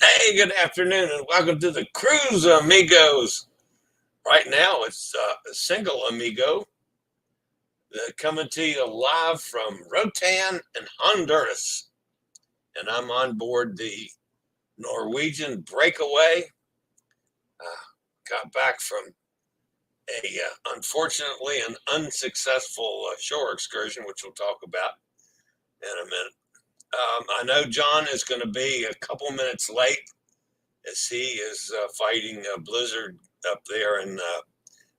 Hey, good afternoon, and welcome to the Cruise Amigos. Right now, it's a single amigo coming to you live from Roatan in Honduras. And I'm on board the Norwegian breakaway. Got back from unfortunately, an unsuccessful shore excursion, which we'll talk about in a minute. I know John is going to be a couple minutes late as he is fighting a blizzard up there in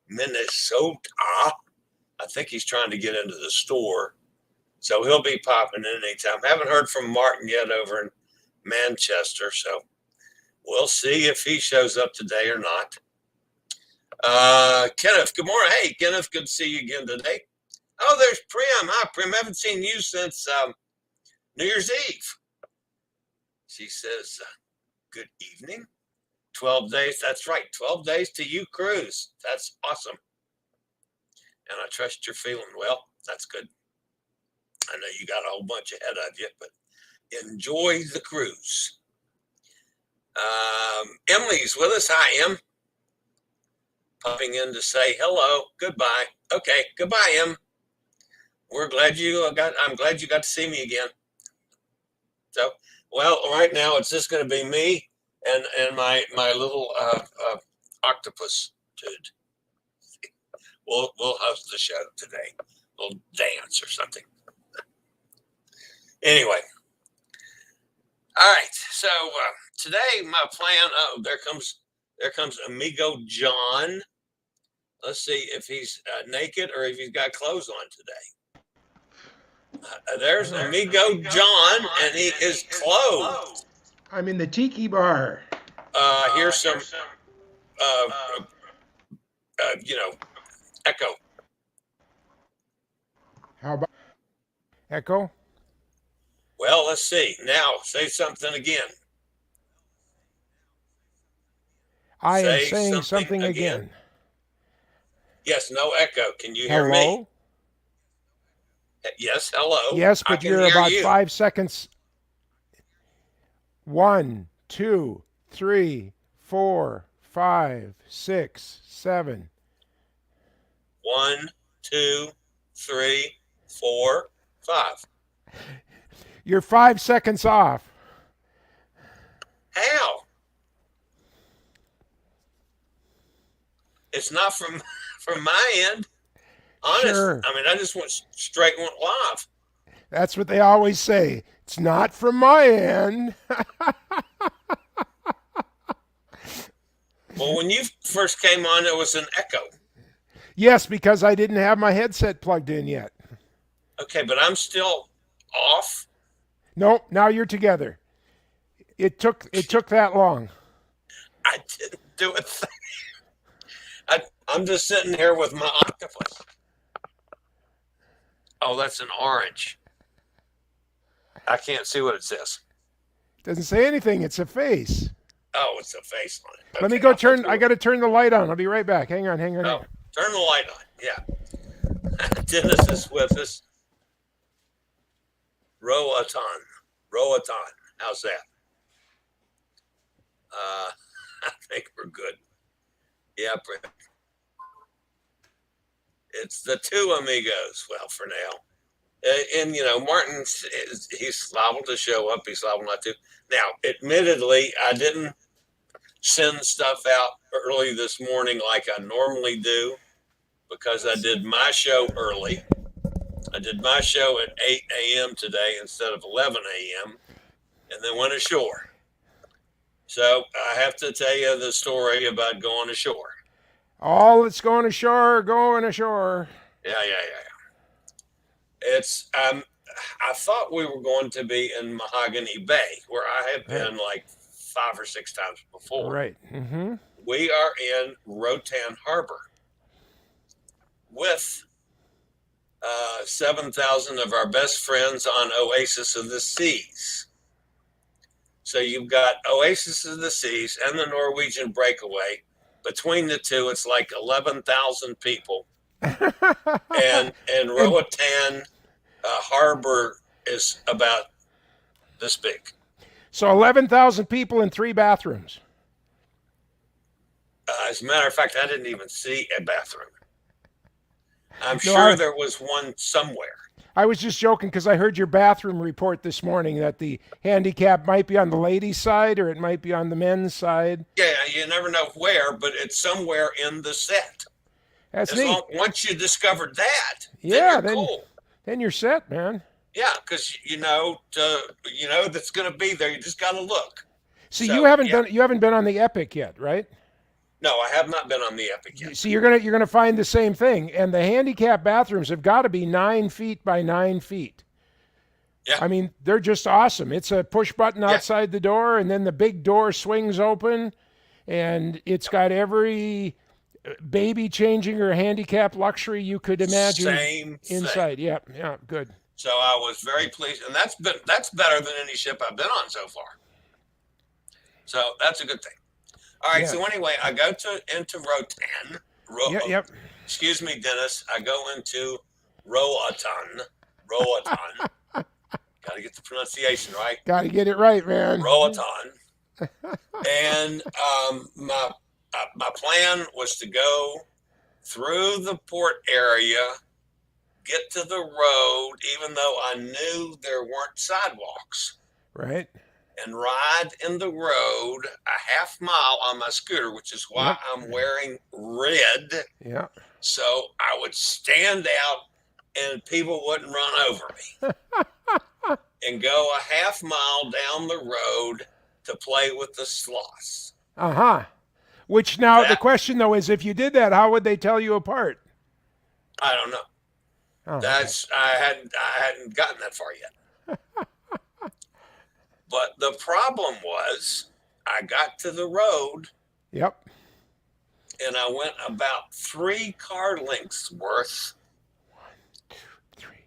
Minnesota. I think he's trying to get into the store, so he'll be popping in anytime. Haven't heard from Martin yet over in Manchester, so we'll see if he shows up today or not. Kenneth, good morning. Hey, Kenneth, good to see you again today. Oh, there's Prim. Hi, Prim. Haven't seen you since New Year's Eve. She says, good evening. 12 days. That's right. 12 days to you cruise. That's awesome. And I trust you're feeling well. That's good. I know you got a whole bunch ahead of you, but enjoy the cruise. Emily's with us. Hi, Em. Popping in to say hello. Goodbye. Okay. Goodbye, Em. I'm glad you got to see me again. So, well, right now it's just going to be me and my little octopus dude. We'll host the show today. We'll dance or something. Anyway, all right. So today my plan. Oh, there comes Amigo John. Let's see if he's naked or if he's got clothes on today. There's Amigo John, and he is clothed. I'm in the tiki bar. Here's some, echo. How about echo? Well, let's see. Now, say something again. I am Say saying something something again. Yes, no echo. Can you hear me? Hello? Yes, hello. Yes, I but can you're hear about you. 5 seconds. 1, 2, 3, 4, 5, 6, 7. 1, 2, 3, 4, 5. You're 5 seconds off. How? It's not from my end. Honest. Sure. I mean, I just went straight went live. That's what they always say. It's not from my end. Well, when you first came on, there was an echo. Yes, because I didn't have my headset plugged in yet. Okay, but I'm still off. Nope, now you're together. It took that long. I didn't do a thing. I'm just sitting here with my octopus. Oh, that's an orange. I can't see what it says. It doesn't say anything. It's a face. Oh, it's a face on it. Okay, Let me go turn. I got to turn the light on. I'll be right back. Hang on. Oh, turn the light on. Yeah. Dennis is with us. Roatan. How's that? I think we're good. Yeah, it's the two amigos. Well, for now. And Martin, he's liable to show up. He's liable not to. Now, admittedly, I didn't send stuff out early this morning like I normally do because I did my show early. I did my show at 8 a.m. today instead of 11 a.m. and then went ashore. So I have to tell you the story about going ashore. All that's going ashore, going ashore. Yeah. It's I thought we were going to be in Mahogany Bay, where I have been like 5 or 6 times before. Right. Mm-hmm. We are in Roatan Harbor with 7,000 of our best friends on Oasis of the Seas. So you've got Oasis of the Seas and the Norwegian breakaway. Between the two, it's like 11,000 people. and Roatan Harbor is about this big. So 11,000 people in 3 bathrooms. As a matter of fact, I didn't even see a bathroom. I'm No, sure there was one somewhere. I was just joking because I heard your bathroom report this morning that the handicap might be on the ladies' side or it might be on the men's side. Yeah, you never know where, but it's somewhere in the set. That's As neat. long once you discovered that, then Yeah, you're then cool. then you're set, man. Yeah, because you know that's going to be there. You just got to look. See, So yeah, you haven't been on the Epic yet, right? no, I have not been on the Epic yet. See, you're gonna find the same thing, and the handicap bathrooms have got to be 9 feet by 9 feet. Yeah, I mean, they're just awesome. It's a push button yeah, outside the door, and then the big door swings open, and it's got every baby changing or handicap luxury you could imagine same thing. inside. Yeah, yeah, good. So I was very pleased, and that's better than any ship I've been on so far. So that's a good thing. All right. Yeah, So anyway, I go into Roatan. yeah, yep. Excuse me, Dennis. I go into Roatan. Roatan. Got to get the pronunciation right. Got to get it right, man. Roatan. And my plan was to go through the port area, get to the road, even though I knew there weren't sidewalks, Right. and ride in the road a half mile on my scooter, which is why Yep. I'm wearing red. Yeah. So I would stand out and people wouldn't run over me, and go a half mile down the road to play with the sloths. Uh huh. Which now the That question though is, if you did that, how would they tell you apart? I don't know. Oh, okay. That's I hadn't gotten that far yet. But the problem was I got to the road Yep. and I went about 3 car lengths worth, Three.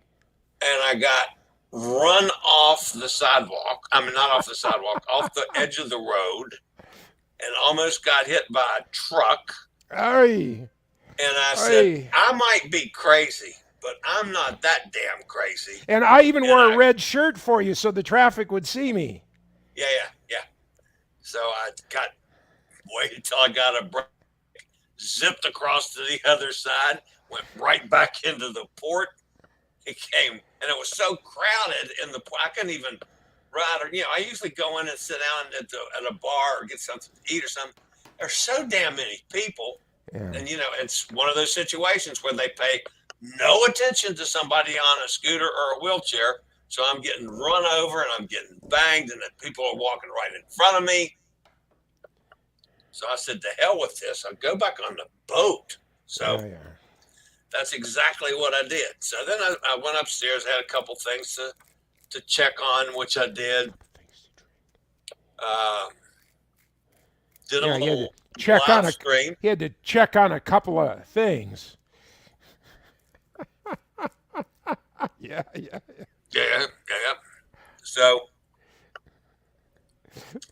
and I got run off the sidewalk. I mean, not off the sidewalk, off the edge of the road, and almost got hit by a truck. Aye. And I said, Aye. I might be crazy, but I'm not that damn crazy. And I even And wore a I, red shirt for you so the traffic would see me. yeah, yeah, yeah. So I waited till I got a break, zipped across to the other side, went right back into the port. It came, and it was so crowded in the port, I couldn't even ride. Or, I usually go in and sit down at a bar or get something to eat or something. There's so damn many people. Yeah. And, it's one of those situations where they pay no attention to somebody on a scooter or a wheelchair. So I'm getting run over and I'm getting banged, and then people are walking right in front of me. So I said, to hell with this. I'll go back on the boat. So Yeah, yeah. that's exactly what I did. So then I went upstairs, had a couple things to check on, which I did. Uh, did a Yeah, little check on live a stream. he had to check on a couple of things. Yeah, yeah. Yeah, yeah. So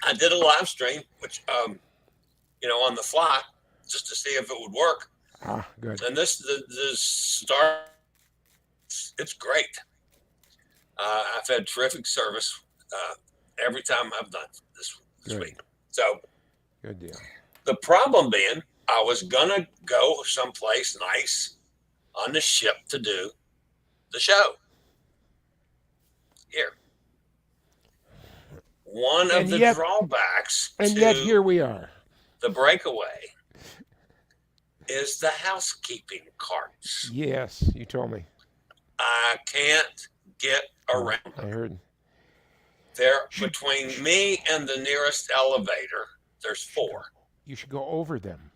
I did a live stream, which on the fly, just to see if it would work. Ah, good. And the start, it's great. I've had terrific service every time I've done this Good. week. So Good deal. the problem being, I was gonna go someplace nice on the ship to do the show. Here, one of And the yet drawbacks and to yet here we are. the breakaway is the housekeeping carts. Yes, you told me. I can't get around I them. heard. They're Should, between me and the nearest elevator. There's 4 you should go over them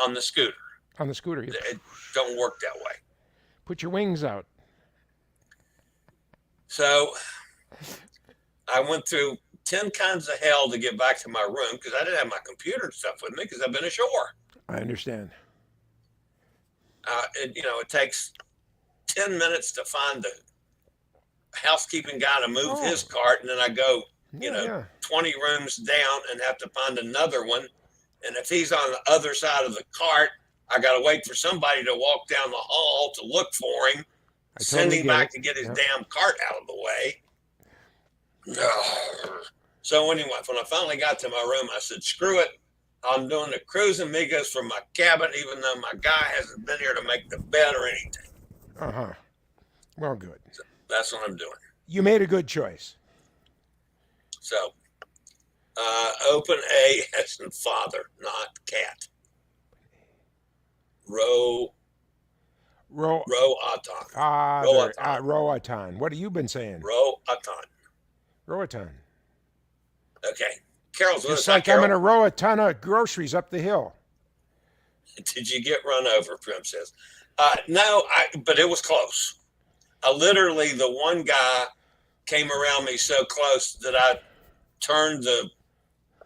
on the scooter. on the scooter. It don't work that way. Put your wings out. So I went through 10 kinds of hell to get back to my room because I didn't have my computer and stuff with me because I've been ashore. I understand. It takes 10 minutes to find the housekeeping guy to move his cart, and then I go, Yeah. 20 rooms down and have to find another one. And if he's on the other side of the cart, I got to wait for somebody to walk down the hall to look for him, I send totally him get back it. to get his Yeah. damn cart out of the way. So anyway, when I finally got to my room, I said, "Screw it! I'm doing the Cruise Amigos from my cabin, even though my guy hasn't been here to make the bed or anything." Uh huh. Well, good. So that's what I'm doing. You made a good choice. So open A as in father, not cat. Ro Ro Roatan. Father Roatan. Roatan. What have you been saying? Roatan. Roatan. Okay. Carol's with Just us. Hi, like I'm going Carol. to row a ton of groceries up the hill. Did you get run over? Prim says. No, but it was close. Literally, the one guy came around me so close that I turned the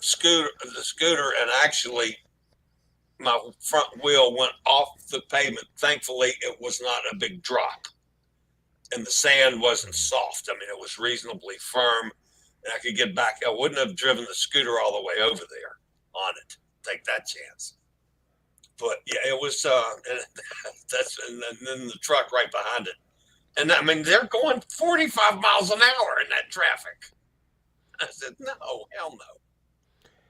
scooter, and actually my front wheel went off the pavement. Thankfully, it was not a big drop, and the sand wasn't soft. I mean, it was reasonably firm, and I could get back. I wouldn't have driven the scooter all the way over there on it. Take that chance. But yeah, it was. And then the truck right behind it. And I mean, they're going 45 miles an hour in that traffic. I said, no, hell no.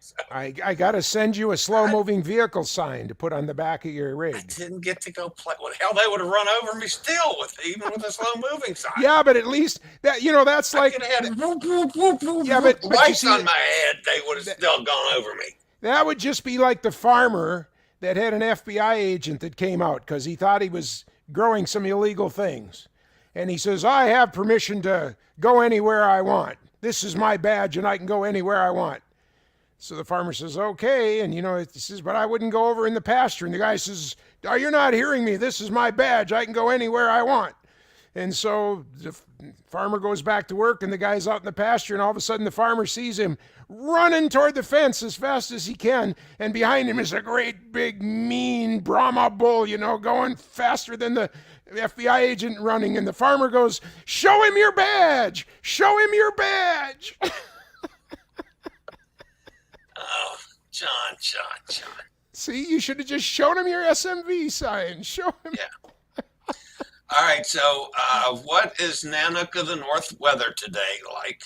So I got to send you a slow I, moving vehicle sign to put on the back of your I rig. didn't get to go play. Well, hell, they would have run over me still even with a slow moving sign. Yeah, but at least that that's I like could have had whoop, whoop, whoop, whoop, yeah, whoop, but you lights see on my head. They would have that, still gone over me. that would just be like the farmer that had an FBI agent that came out because he thought he was growing some illegal things. And he says, I have permission to go anywhere I want. This is my badge and I can go anywhere I want. So the farmer says, okay. And, he says, but I wouldn't go over in the pasture. And the guy says, oh, you're not hearing me. This is my badge. I can go anywhere I want. And so the farmer goes back to work and the guy's out in the pasture. And all of a sudden the farmer sees him running toward the fence as fast as he can. And behind him is a great big mean Brahma bull, going faster than the FBI agent running. And the farmer goes, show him your badge. Show him your badge. Oh, John. See, you should have just shown him your SMV sign. Show him. Yeah. All right. So, what is Nanook of the North weather today like?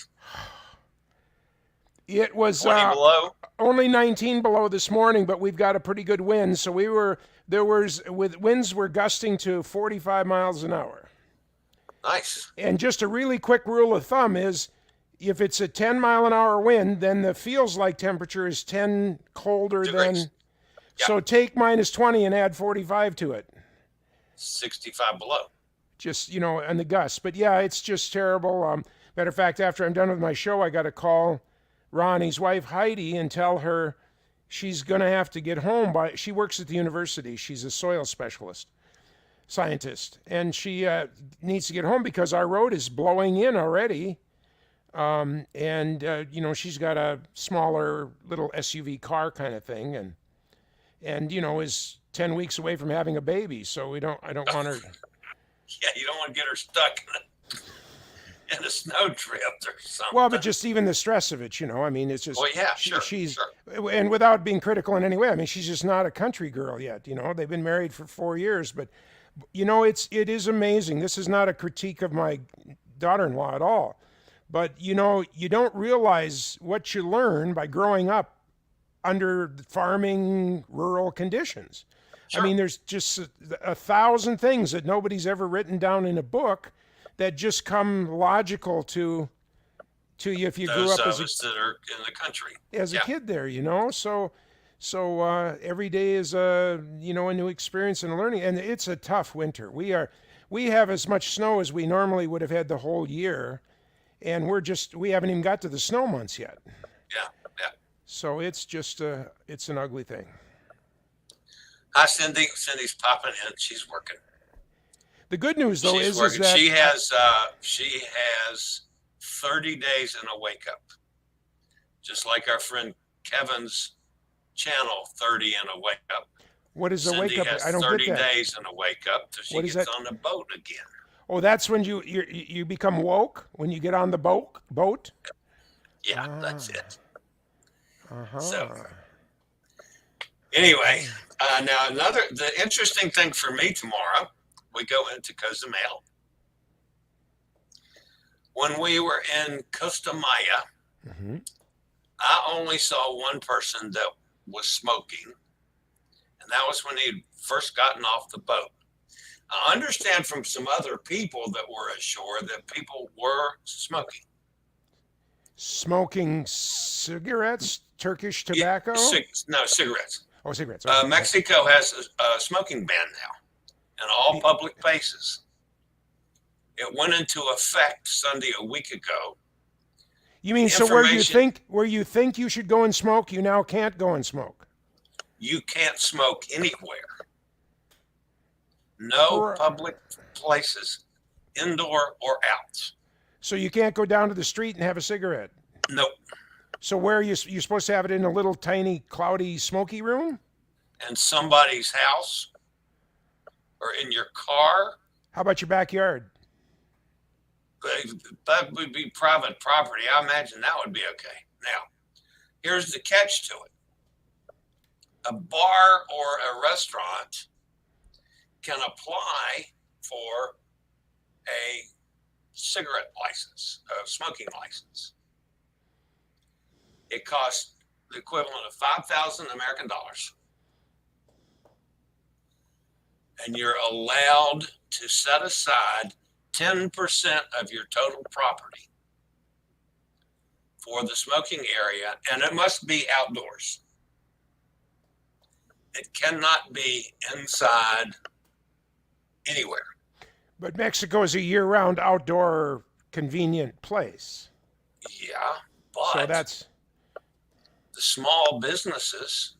It was 20 below? only 19 below this morning, but we've got a pretty good wind. So winds were gusting to 45 miles an hour. Nice. And just a really quick rule of thumb is if it's a 10-mile-an-hour wind, then the feels like temperature is 10 colder Degrees. than. Yeah. So take minus 20 and add 45 to it. 65 below. Just, and the gusts. But yeah, it's just terrible. Matter of fact, after I'm done with my show, I got to call Ronnie's wife, Heidi, and tell her she's going to have to get home she works at the university. She's a soil scientist. And she needs to get home because our road is blowing in already. She's got a smaller little SUV car kind of thing, and is 10 weeks away from having a baby. So I don't want her. Yeah, you don't want to get her stuck in a snow drift or something. Well, but just even the stress of it, I mean, it's just. Well, yeah, she's, sure. And without being critical in any way, I mean, she's just not a country girl yet. They've been married for 4 years, but it is amazing. This is not a critique of my daughter-in-law at all. But, you don't realize what you learn by growing up under farming rural conditions. Sure. I mean, there's just 1,000 things that nobody's ever written down in a book that just come logical to you if you grew up as that are in the country as a kid there, So every day is a new experience and learning, and it's a tough winter. We have as much snow as we normally would have had the whole year. And we haven't even got to the snow months yet. Yeah. So it's just it's an ugly thing. Hi, Cindy. Cindy's popping in. She's working. The good news, though, is that she has 30 days in a wake up, just like our friend Kevin's channel, 30 in a wake up. What is the wake up? I don't get that. 30 days in a wake up till she gets on the boat again. Oh, that's when you become woke, when you get on the boat? Yeah, that's it. Uh-huh. So, anyway, now the interesting thing for me tomorrow, we go into Cozumel. When we were in Costa Maya, Mm-hmm. I only saw one person that was smoking, and that was when he'd first gotten off the boat. I understand from some other people that were ashore that people were smoking. Smoking cigarettes, Turkish Yeah, tobacco. no cigarettes. Oh, cigarettes. Okay. Mexico has a smoking ban now in all public places. It went into effect Sunday a week ago. You The mean so information where you think you should go and smoke, you now can't go and smoke? you can't smoke anywhere. No For public places, indoor or out. so you can't go down to the street and have a cigarette. Nope. So where are you supposed to have it in a little tiny cloudy smoky room? In somebody's house or in your car, How about your backyard? that would be private property. I imagine that would be okay. Now, here's the catch to it. A bar or a restaurant can apply for a cigarette license, a smoking license. It costs the equivalent of 5,000 American dollars. And you're allowed to set aside 10% of your total property for the smoking area, and it must be outdoors. It cannot be inside anywhere. But Mexico is a year-round outdoor convenient place. Yeah, So but that's the small businesses,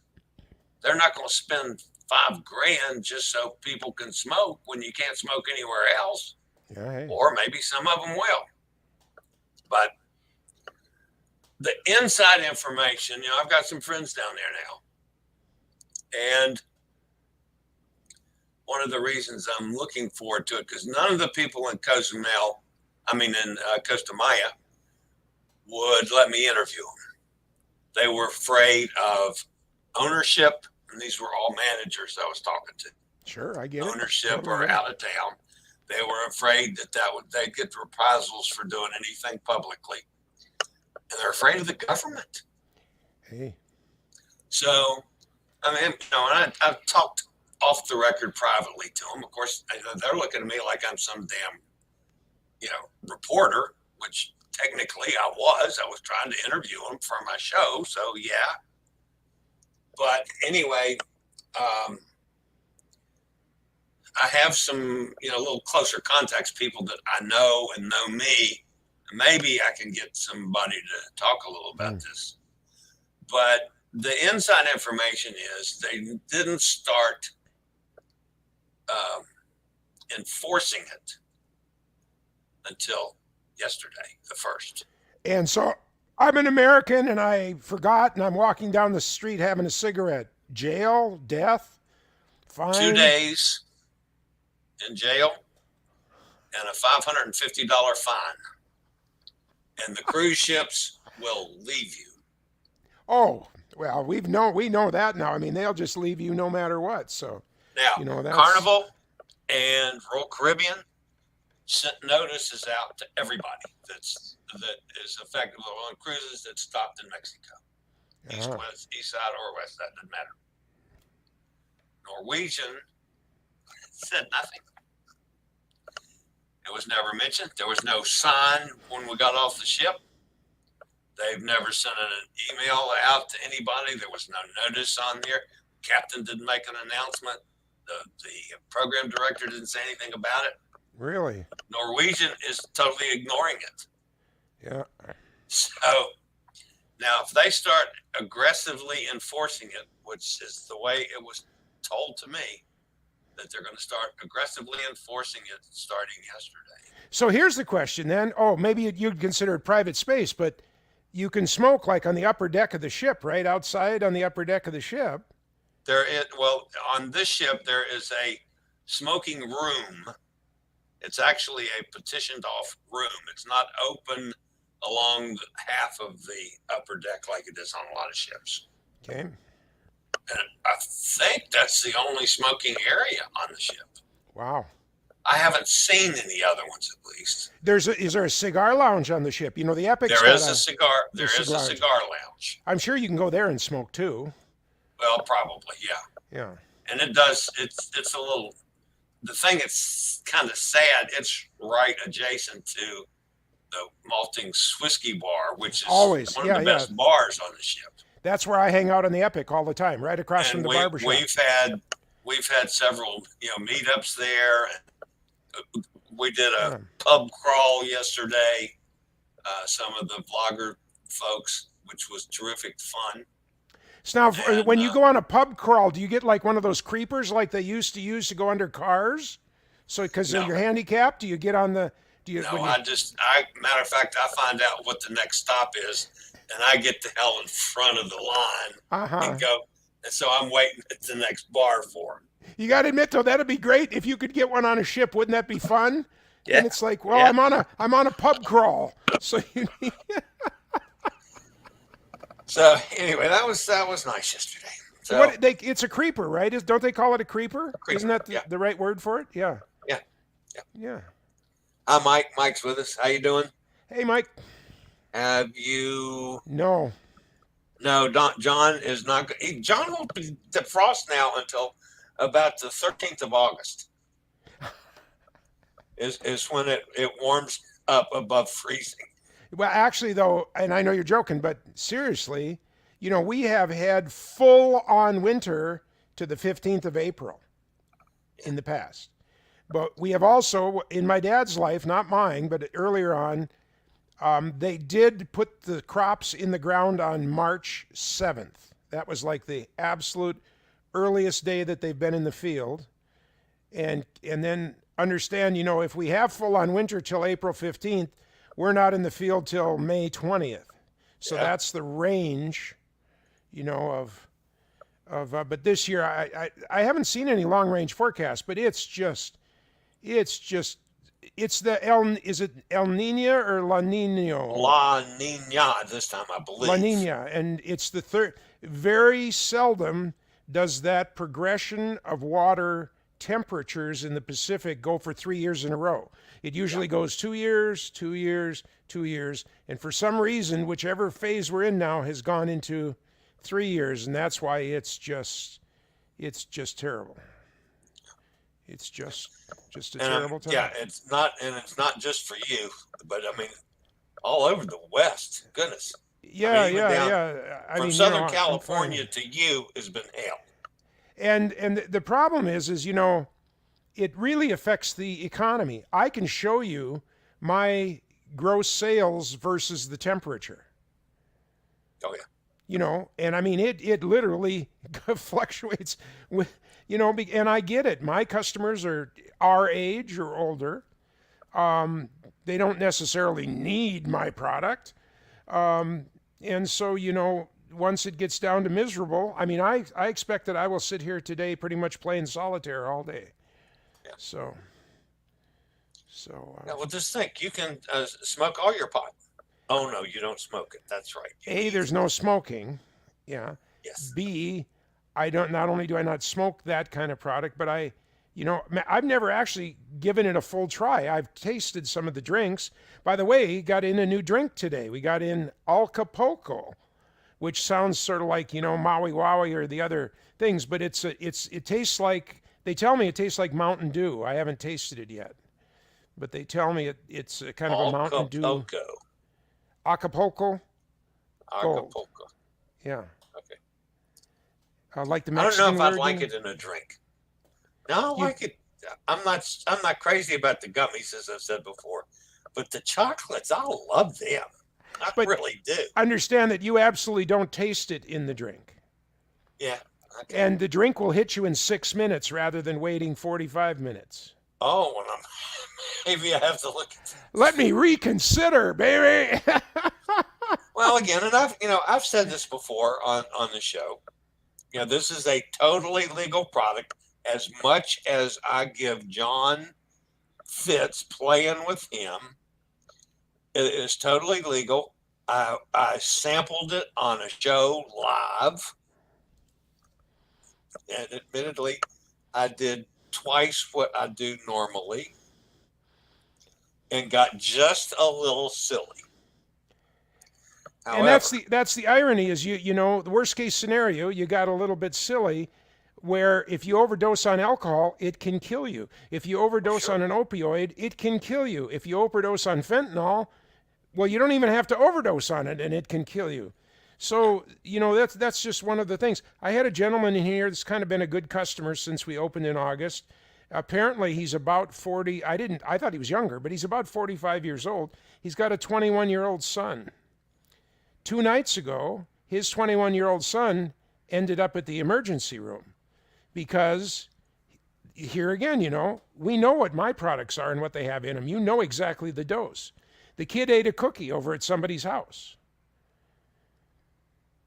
they're not going to spend $5,000 just so people can smoke when you can't smoke anywhere else. yeah, hey. Or maybe some of them will. But the inside information, I've got some friends down there now. And one of the reasons I'm looking forward to it, because none of the people in Cozumel, in Costa Maya, would let me interview them. They were afraid of ownership, and these were all managers I was talking to. Sure, I get it. Ownership Totally or get it. out of town. They were afraid that they'd get reprisals for doing anything publicly, and they're afraid of the government. Hey, So, and I've talked off the record privately to them. Of course, they're looking at me like I'm some damn, reporter, which technically I was. I was trying to interview them for my show, so yeah. But anyway, I have some, a little closer contacts, people that I know and know me. Maybe I can get somebody to talk a little about this. But the inside information is they didn't start enforcing it until yesterday, the 1st. and so I'm an American and I forgot and I'm walking down the street having a cigarette. Jail, death, fine. 2 days in jail and a $550 fine. And the cruise ships will leave you. Oh, well, we know that now. They'll just leave you no matter what. So Now, that's Carnival and Royal Caribbean sent notices out to everybody that is affected on cruises that stopped in Mexico. East, west, east side or west, that doesn't matter. Norwegian said nothing. It was never mentioned. There was no sign when we got off the ship. They've never sent an email out to anybody. There was no notice on there. Captain didn't make an announcement. The program director didn't say anything about it. Really? Norwegian is totally ignoring it. Yeah. So now, if they start aggressively enforcing it, which is the way it was told to me, that they're going to start aggressively enforcing it starting yesterday. So here's the question then. Oh, maybe you'd consider it private space, but you can smoke like on the upper deck of the ship, right? Outside on the upper deck of the ship. On this ship, there is a smoking room. It's actually a petitioned off room. It's not open along half of the upper deck like it is on a lot of ships. Okay. And I think that's the only smoking area on the ship. Wow. I haven't seen any other ones, at least. least. Is there a cigar lounge on the ship? You know, the Epic's There got is a cigar. the There is a cigar. cigar lounge. I'm sure you can go there and smoke too. Well, probably, yeah. Yeah. And it does. It's a little. The thing that's kind of sad. It's right adjacent to the Maltings Whiskey Bar, which is Always. one of Yeah, the yeah. best bars on the ship. That's where I hang out on the Epic all the time, right across from And the barber shop. we've had several meetups there. We did a Yeah. pub crawl yesterday. Some of the vlogger folks, which was terrific fun. So now, And when you go on a pub crawl, do you get like one of those creepers like they used to use to go under cars? So because no, you're handicapped, do you get on the? Do you? no, When you matter of fact, I find out what the next stop is, and I get the hell in front of the line uh-huh. and go. And so I'm waiting at the next bar for him. You got to admit though, that'd be great if you could get one on a ship. Wouldn't that be fun? Yeah, And it's like, well, yeah. I'm on a pub crawl. So you need, So anyway, that was nice yesterday. So it's a creeper, right? Don't they call it a creeper? creeper, Isn't that yeah, the right word for it? Yeah. yeah, yeah. Yeah. Hi, Mike. Mike's with us. How you doing? Hey, Mike. Have you? No. No, John is not. John won't be defrost now until about the 13th of August. Is when it warms up above freezing. Well, actually, though, and I know you're joking, but seriously, you know, we have had full on winter to the 15th of April in the past. But we have also, in my dad's life, not mine, but earlier on, they did put the crops in the ground on March 7th. That was like the absolute earliest day that they've been in the field. And then understand, you know, if we have full on winter till April 15th, we're not in the field till May 20th. So Yeah. that's the range, you know, but this year I haven't seen any long range forecasts, but it's the is it El Nino or La Nino? La Nina this time, I believe. La Nina, and it's the third. Very seldom does that progression of water temperatures in the Pacific go for 3 years in a row. It usually goes 2 years, 2 years, 2 years, and for some reason, whichever phase we're in now has gone into 3 years, and that's why it's just terrible. It's just a terrible time. Yeah, it's not just for you, but I mean, all over the West. Goodness. Yeah, I mean, yeah. I from mean, Southern I'm California fine. to you has been hell. And the problem is you know, it really affects the economy. I can show you my gross sales versus the temperature. Oh yeah. You know, and I mean it literally fluctuates with, you know, and I get it. My customers are our age or older. They don't necessarily need my product. And so, you know, once it gets down to miserable, I mean, I expect that I will sit here today pretty much playing solitaire all day. Yeah. So, Yeah, well, just think, you can smoke all your pot. Oh no, you don't smoke it. That's right. A, there's no smoking. Yeah. Yes. B, I don't, not only do I not smoke that kind of product, but you know, I've never actually given it a full try. I've tasted some of the drinks. By the way, got in a new drink today. We got in Acapulco, which sounds sort of like, you know, Maui Wowie or the other things, but it tastes like, they tell me it tastes like Mountain Dew. I haven't tasted it yet, but they tell me it's a kind of a Mountain Dew. Acapulco. Gold. Acapulco. Yeah. Okay. Like the I don't Mexican know if I'd word like name. it in a drink. No, I like it. I'm not crazy about the gummies, as I've said before, but the chocolates, I love them. I But really do. Understand that you absolutely don't taste it in the drink. Yeah. Okay. And the drink will hit you in 6 minutes rather than waiting 45 minutes. Oh, well, maybe I have to look at that. Let me reconsider, baby. Well, again, and I've said this before on the show. You know, this is a totally legal product. As much as I give John fits playing with him, it is totally legal. I sampled it on a show live, and admittedly, I did twice what I do normally. and got just a little silly. And that's However, the irony is the worst case scenario, you got a little bit silly where if you overdose on alcohol, it can kill you. If you overdose sure, on an opioid, it can kill you. If you overdose on fentanyl, well, you don't even have to overdose on it and it can kill you. So, that's just one of the things. I had a gentleman in here that's kind of been a good customer since we opened in August. Apparently, he's about 40. I thought he was younger, but he's about 45 years old. He's got a 21-year-old son. 2 nights ago, his 21-year-old son ended up at the emergency room because here again, we know what my products are and what they have in them. You know exactly the dose. The kid ate a cookie over at somebody's house.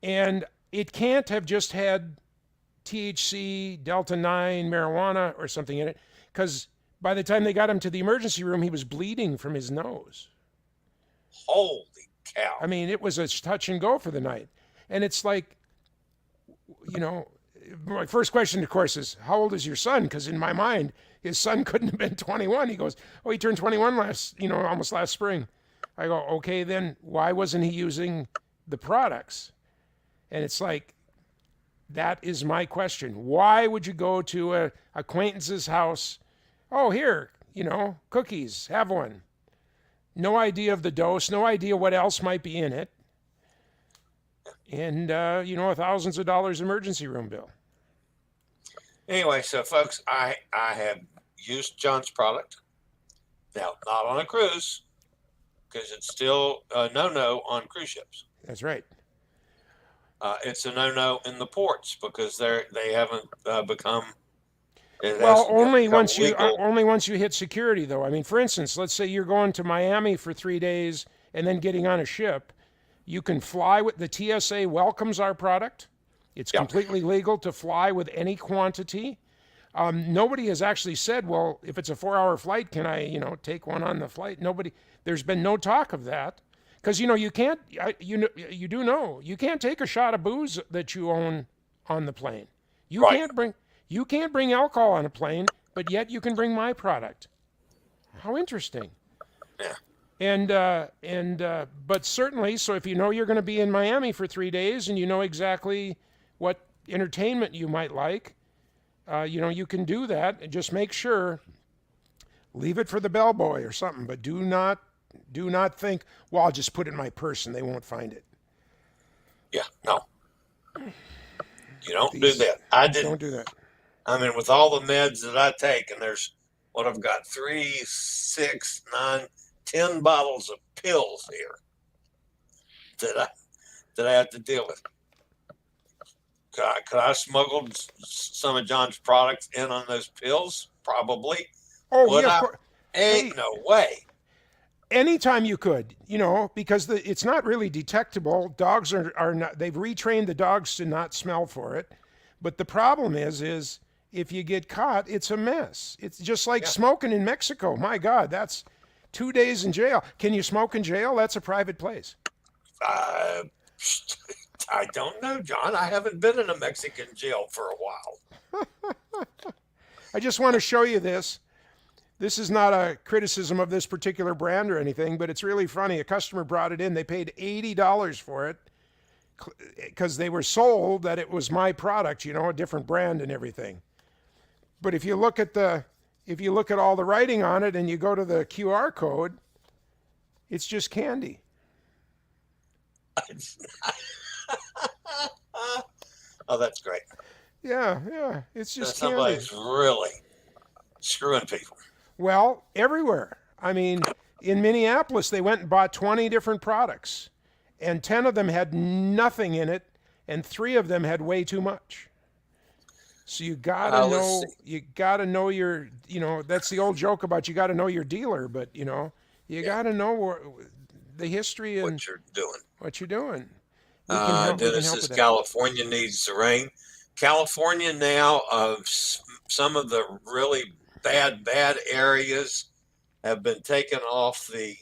And it can't have just had THC, Delta 9, marijuana, or something in it, because by the time they got him to the emergency room, he was bleeding from his nose. holy cow! I mean, it was a touch and go for the night. And it's like, you know, my first question, of course, is how old is your son? Because in my mind, his son couldn't have been 21. He goes, oh, he turned 21 almost last spring. I go, okay, then why wasn't he using the products? And it's like, that is my question. Why would you go to a acquaintance's house? Oh, here, cookies, have one. No idea of the dose, no idea what else might be in it. And, thousands of dollars emergency room bill. Anyway, so folks, I have used John's product. Now, not on a cruise, because it's still a no-no on cruise ships. That's right. It's a no-no in the ports because they haven't become. It Well, hasn't only become once you legal. only once you hit security, though. I mean, for instance, let's say you're going to Miami for 3 days and then getting on a ship. You can fly with the TSA welcomes our product. It's Yeah, completely legal to fly with any quantity. Nobody has actually said, well, if it's a 4-hour flight, can I, take one on the flight? Nobody. There's been no talk of that because you can't. You do know you can't take a shot of booze that you own on the plane. You right. can't bring you can't bring alcohol on a plane, but yet you can bring my product. How interesting. Yeah, But certainly, so if you know you're going to be in Miami for 3 days and you know exactly what entertainment you might like, you can do that and just make sure, leave it for the bellboy or something, but do not think, well, I'll just put it in my purse and they won't find it. yeah. No, you don't do These that. I don't didn't. do that. I mean, with all the meds that I take, and there's what I've got 3, 6, 9, 10 bottles of pills here that I have to deal with. Could I smuggled some of John's products in on those pills? Probably. Oh Would yeah, of I? course. Ain't Hey, no way. anytime you could, because it's not really detectable. Dogs are not. They've retrained the dogs to not smell for it. But the problem is if you get caught, it's a mess. It's just like Yeah. smoking in Mexico. My God, that's 2 days in jail. Can you smoke in jail? That's a private place. Uh, I don't know, John. I haven't been in a Mexican jail for a while. I just want to show you this. This is not a criticism of this particular brand or anything, but it's really funny. A customer brought it in. They paid $80 for it because they were sold that it was my product, a different brand and everything. But if you look at all the writing on it and you go to the QR code, it's just candy. Oh, that's great. Yeah, it's So just candy. somebody's really screwing people. Well, everywhere. I mean, in Minneapolis, they went and bought 20 different products, and 10 of them had nothing in it, and 3 of them had way too much. So Let's see you gotta know your, that's the old joke about you gotta know your dealer, but you yeah, gotta know the history and what you're doing. what you're doing. We can help Dennis with says that. California needs the rain. California now, some of the really bad areas have been taken off the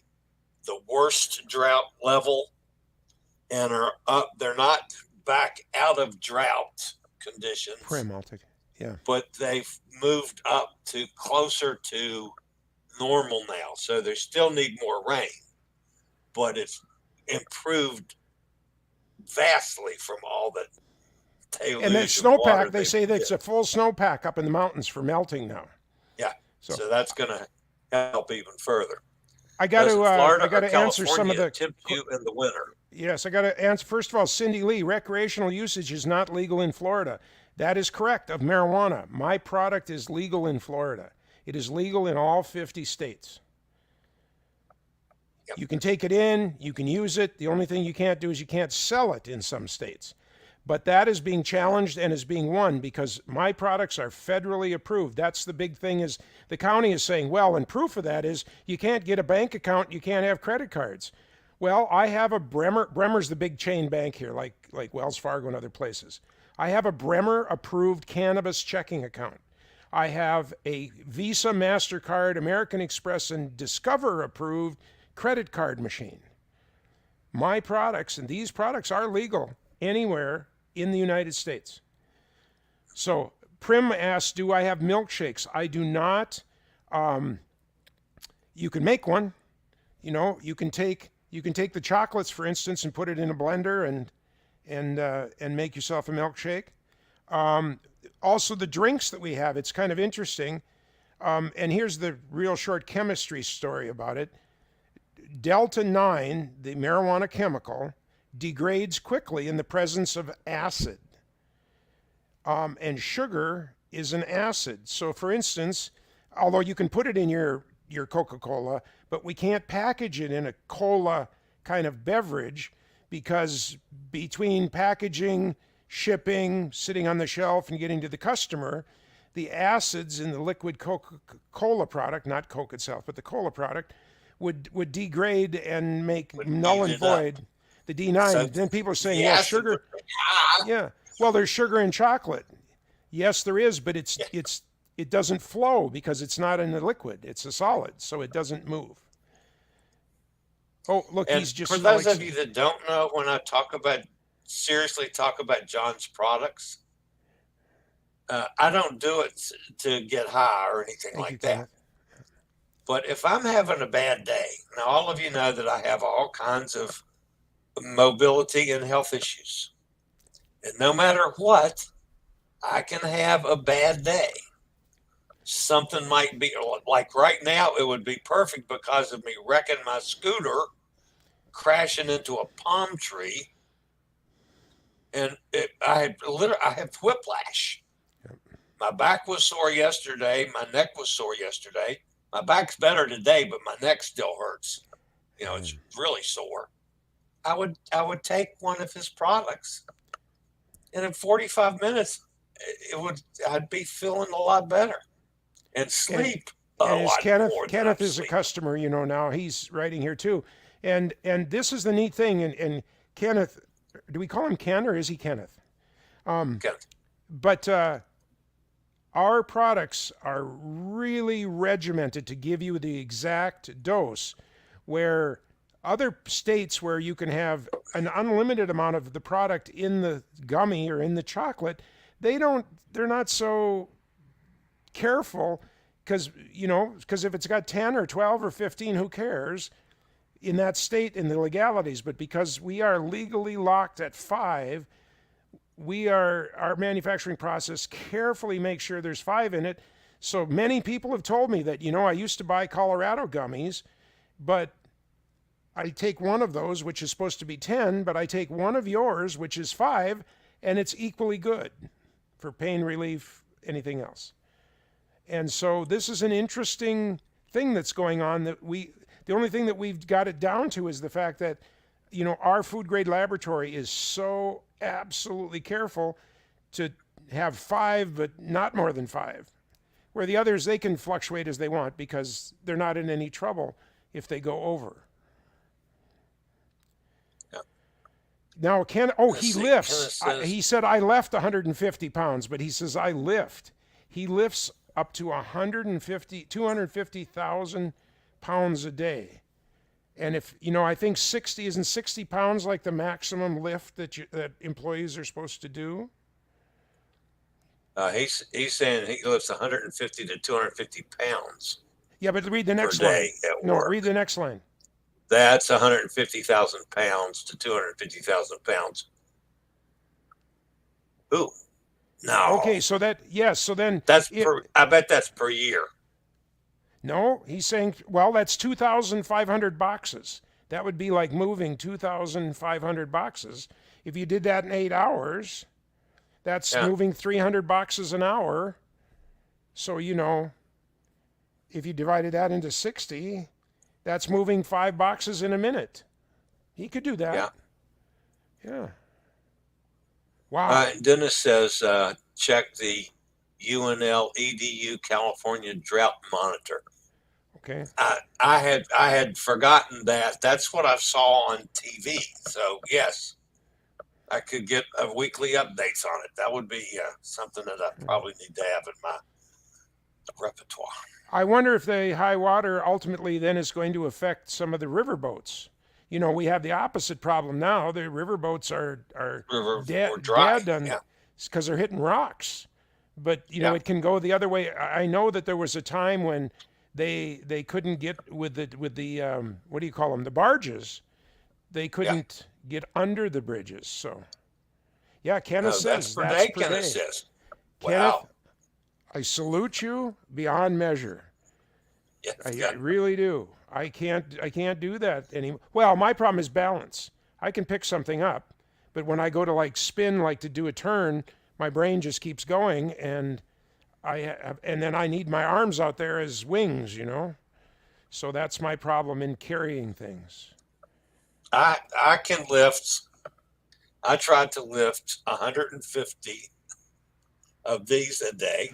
worst drought level and are up. They're not back out of drought conditions, Prim, I'll take it. Yeah. but they've moved up to closer to normal now, so they still need more rain, but it's improved vastly from all the And that deluge of water snowpack, they they've say been that's a getting. full snowpack up in the mountains for melting now. Yeah, So so that's going to help even further. I Doesn't Florida got or to answer some of California the tempt you in the winter? yes, I got to answer. First of all, Cindy Lee, recreational usage is not legal in Florida. That is correct of marijuana. My product is legal in Florida. It is legal in all 50 states. Yep. You can take it in, you can use it. The only thing you can't do is you can't sell it in some states. But that is being challenged and is being won because my products are federally approved. That's the big thing is the county is saying, well, and proof of that is you can't get a bank account, you can't have credit cards. Well, I have a Bremer's the big chain bank here, like Wells Fargo and other places. I have a Bremer approved cannabis checking account. I have a Visa, MasterCard, American Express, and Discover approved credit card machine. My products, and these products are legal anywhere in the United States. So Prim asks, do I have milkshakes? I do not. You can make one. You can take the chocolates, for instance, and put it in a blender and make yourself a milkshake. Also, the drinks that we have, it's kind of interesting. And here's the real short chemistry story about it. Delta 9, the marijuana chemical, degrades quickly in the presence of acid. And sugar is an acid. So, for instance, although you can put it in your Coca-Cola, but we can't package it in a cola kind of beverage because between packaging, shipping, sitting on the shelf, and getting to the customer, the acids in the liquid Coca-Cola product, not Coke itself, but the cola product, would degrade and make Would null eat and it up. void the D9. So Then people are saying, the well, acid sugar, would be high. yeah, well, there's sugar in chocolate. Yes, there is, but Yeah. it doesn't flow because it's not in a liquid. It's a solid, so it doesn't move. Oh, look, And he's just for those of you that don't know, when I seriously talk about John's products, I don't do it to get high or anything thank you, like that. Kenneth. But if I'm having a bad day, now all of you know that I have all kinds of mobility and health issues. And no matter what, I can have a bad day. Something might be like right now, it would be perfect because of me wrecking my scooter, crashing into a palm tree, and I have whiplash. My back was sore yesterday. My neck was sore yesterday. My back's better today, but my neck still hurts. It's really sore. I would take one of his products, and in 45 minutes, I'd be feeling a lot better and And sleep a and as lot Kenneth more than I'm Kenneth is a sleeping. customer, now he's writing here too, and this is the neat thing. And Kenneth, do we call him Ken or is he Kenneth? But our products are really regimented to give you the exact dose, where other states where you can have an unlimited amount of the product in the gummy or in the chocolate, they're not so careful because if it's got 10 or 12 or 15, who cares in that state in the legalities? But because we are legally locked at 5, our manufacturing process carefully makes sure there's 5 in it. So many people have told me that, I used to buy Colorado gummies, but I take one of those, which is supposed to be 10, but I take one of yours, which is 5, and it's equally good for pain relief, anything else. And so this is an interesting thing that's going on the only thing that we've got it down to is the fact that, our food grade laboratory is so absolutely careful to have 5, but not more than 5. Where the others, they can fluctuate as they want because they're not in any trouble if they go over. Yeah. Now, he lifts. He said, I left 150 pounds, but he says, I lift. He lifts up to 250,000 pounds a day. And if, I think 60 pounds like the maximum lift that employees are supposed to do? He's saying he lifts 150 to 250 pounds. Yeah, but read the per next line. day at No, read work. the next line. That's 150,000 pounds to 250,000 pounds. Ooh, no, Okay, so that yes, so then that's it per. I bet that's per year. no, he's saying well, that's 2,500 boxes. That would be like moving 2,500 boxes. If you did that in 8 hours, that's Yeah, moving 300 boxes an hour. So, if you divided that into 60, that's moving 5 boxes in a minute. He could do that. yeah. Yeah. Wow. Dennis says check the UNL EDU California Drought Monitor. Okay. I had forgotten that. That's what I saw on TV. So yes, I could get a weekly updates on it. That would be something that I probably need to have in my repertoire. I wonder if the high water ultimately then is going to affect some of the river boats. We have the opposite problem now. The river boats are River or dry. dead on Yeah, because they're hitting rocks. But yeah, it can go the other way. I know that there was a time when they couldn't get with the what do you call them, the barges. They yeah. couldn't get under the bridges. So yeah, Kenneth No, that's says per that's day. per Kenneth day. says. Kenneth, Wow. I salute you beyond measure. Yes. I Yeah. really do. I can't do that anymore. Well, my problem is balance. I can pick something up, but when I go to like spin, like to do a turn, my brain just keeps going, and and then I need my arms out there as wings. So that's my problem in carrying things. I can lift. I tried to lift 150 of these a day.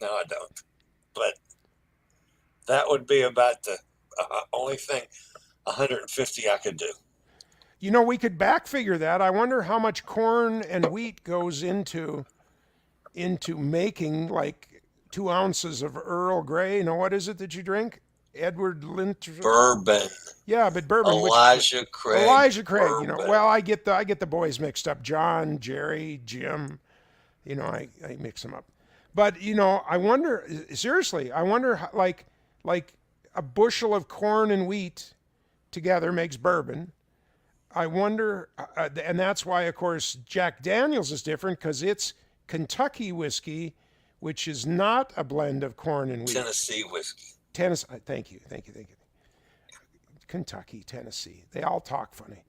No, I don't. But that would be about the only thing 150 I could do. We could back figure that. I wonder how much corn and wheat goes into making like 2 ounces of Earl Grey. What is it that you drink? Edward Lint. Bourbon, Yeah, but bourbon. Which Elijah Craig Elijah Craig. bourbon. Well, I get the boys mixed up. John, Jerry, Jim. I mix them up. But I wonder seriously. I wonder like a bushel of corn and wheat together makes bourbon. I wonder, and that's why, of course, Jack Daniels is different because it's Kentucky whiskey, which is not a blend of corn and wheat. Tennessee whiskey. Tennessee. Thank you. Kentucky, Tennessee. They all talk funny.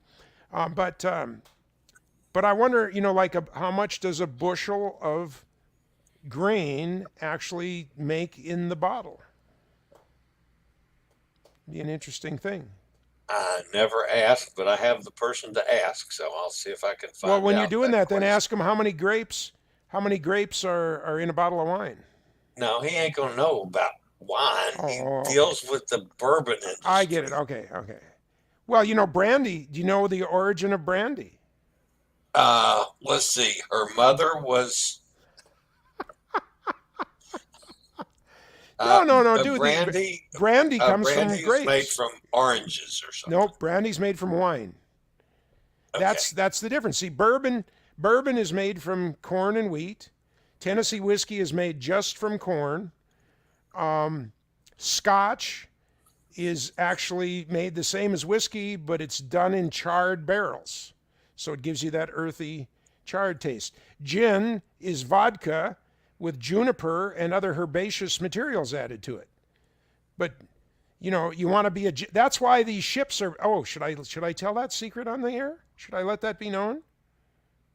But I wonder, how much does a bushel of grain actually make in the bottle? Be an interesting thing. I never asked, but I have the person to ask, so I'll see if I can Well, find when you're out doing that that, then question. ask them how many grapes are in a bottle of wine. No, he ain't gonna know about wine. He Oh, okay. deals with the bourbon I get it. industry. Okay. Well, brandy. Do you know the origin of brandy? Let's see. Her mother was No, a dude. The brandy. brandy comes from Brandy is made grapes. from oranges or something. Nope, brandy's made from wine. Okay. That's the difference. See, bourbon is made from corn and wheat. Tennessee whiskey is made just from corn. Scotch is actually made the same as whiskey, but it's done in charred barrels. So it gives you that earthy, charred taste. Gin is vodka with juniper and other herbaceous materials added to it. But you want to be that's why these ships are. Oh, should I tell that secret on the air? Should I let that be known?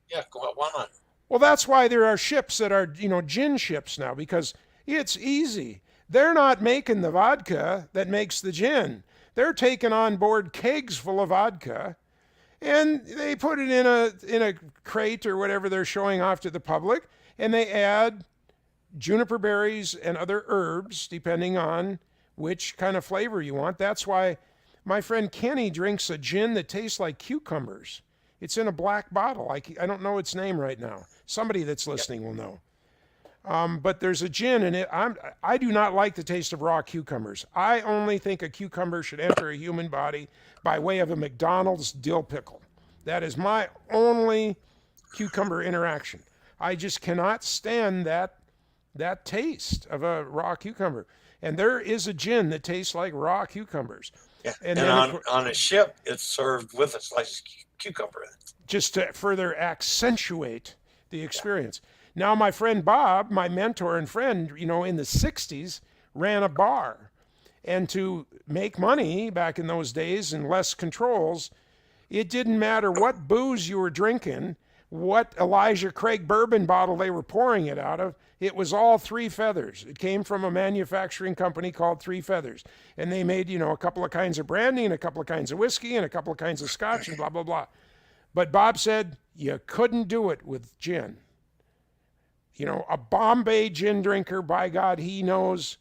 Yeah, go on. Why not? Well, that's why there are ships that are, gin ships now, because it's easy. They're not making the vodka that makes the gin. They're taking on board kegs full of vodka, and they put it in a crate or whatever they're showing off to the public, and they add juniper berries and other herbs depending on which kind of flavor you want. That's why my friend Kenny drinks a gin that tastes like cucumbers. It's in a black bottle. I don't know its name right now. Somebody that's Yep. listening will know. But there's a gin in it. I do not like the taste of raw cucumbers. I only think a cucumber should enter a human body by way of a McDonald's dill pickle. That is my only cucumber interaction. I just cannot stand that taste of a raw cucumber. And there is a gin that tastes like raw cucumbers. Yeah. And And then, on a ship, it's served with a slice of cucumber in it. just to further accentuate the Yeah. experience. Now, my friend Bob, my mentor and friend, in the 60s, ran a bar. And to make money back in those days and less controls, it didn't matter what booze you were drinking, what Elijah Craig bourbon bottle they were pouring it out of. It was all Three Feathers. It came from a manufacturing company called Three Feathers. And they made, a couple of kinds of brandy and a couple of kinds of whiskey and a couple of kinds of scotch and blah, blah, blah. But Bob said you couldn't do it with gin. A Bombay gin drinker, by God, he knows